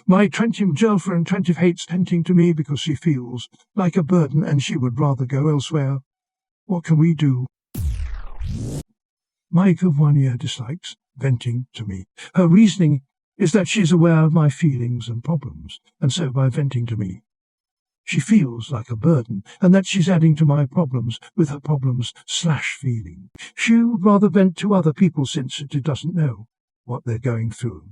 My 20 girlfriend 20 hates venting to me because she feels like a burden and she would rather go elsewhere. What can we do? Mike of 1 year dislikes venting to me. Her reasoning is that she's aware of my feelings and problems, and so by venting to me, she feels like a burden, and that she's adding to my problems with her problems/feeling. She would rather vent to other people since she doesn't know what they're going through,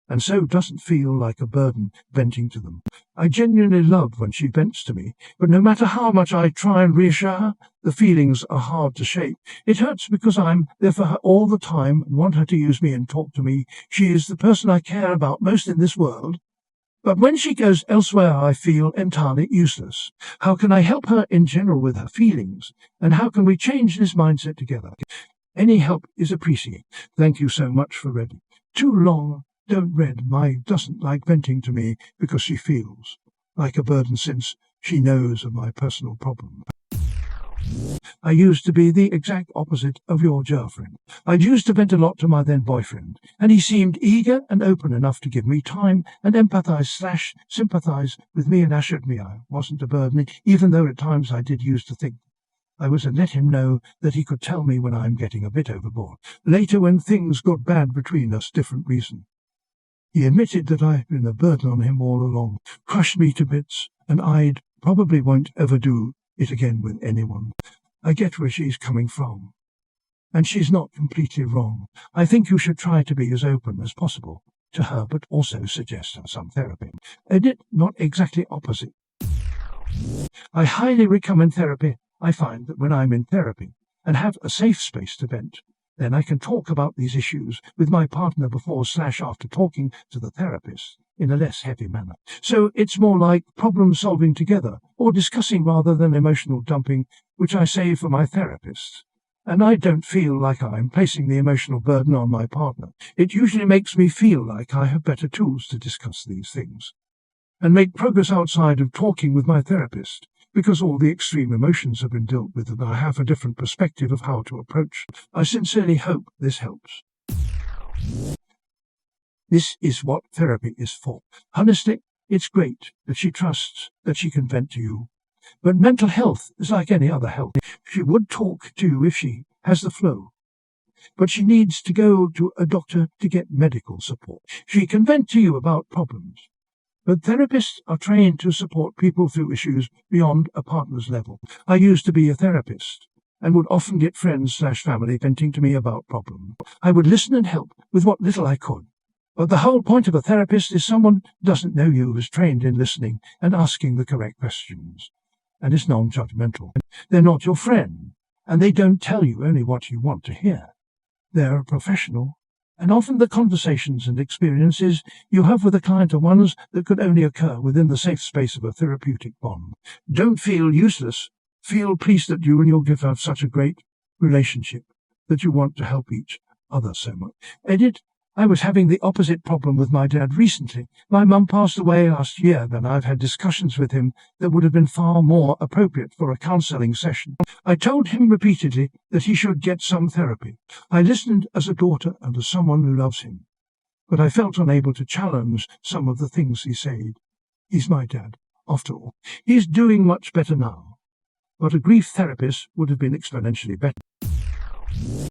and so doesn't feel like a burden venting to them. I genuinely love when she vents to me, but no matter how much I try and reassure her, the feelings are hard to shake. It hurts because I'm there for her all the time and want her to use me and talk to me. She is the person I care about most in this world. But when she goes elsewhere, I feel entirely useless. How can I help her in general with her feelings? And how can we change this mindset together? Any help is appreciated. Thank you so much for reading. Too long. Don't read. My doesn't like venting to me because she feels like a burden since she knows of my personal problem. I used to be the exact opposite of your girlfriend. I used to vent a lot to my then boyfriend, and he seemed eager and open enough to give me time and empathize/sympathize with me and assured me I wasn't a burden, even though at times I did used to think I was, and let him know that he could tell me when I'm getting a bit overboard. Later, when things got bad between us, different reason, he admitted that I'd been a burden on him all along, crushed me to bits, and I'd probably won't ever do it again with anyone. I get where she's coming from, and she's not completely wrong. I think you should try to be as open as possible to her, but also suggest some therapy. Edit, not exactly opposite. I highly recommend therapy. I find that when I'm in therapy and have a safe space to vent, then I can talk about these issues with my partner before/after talking to the therapist in a less heavy manner. So it's more like problem solving together or discussing rather than emotional dumping, which I say for my therapist. And I don't feel like I'm placing the emotional burden on my partner. It usually makes me feel like I have better tools to discuss these things and make progress outside of talking with my therapist, because all the extreme emotions have been dealt with and I have a different perspective of how to approach. I sincerely hope this helps. This is what therapy is for. Honestly, it's great that she trusts that she can vent to you. But mental health is like any other health. She would talk to you if she has the flow, but she needs to go to a doctor to get medical support. She can vent to you about problems, but therapists are trained to support people through issues beyond a partner's level. I used to be a therapist and would often get friends/family venting to me about problems. I would listen and help with what little I could. But the whole point of a therapist is someone who doesn't know you, is trained in listening and asking the correct questions, and is non-judgmental. They're not your friend, and they don't tell you only what you want to hear. They're a professional, and often the conversations and experiences you have with a client are ones that could only occur within the safe space of a therapeutic bond. Don't feel useless. Feel pleased that you and your gift have such a great relationship that you want to help each other so much. Edit. I was having the opposite problem with my dad recently. My mum passed away last year, and I've had discussions with him that would have been far more appropriate for a counselling session. I told him repeatedly that he should get some therapy. I listened as a daughter and as someone who loves him, but I felt unable to challenge some of the things he said. He's my dad, after all. He's doing much better now, but a grief therapist would have been exponentially better.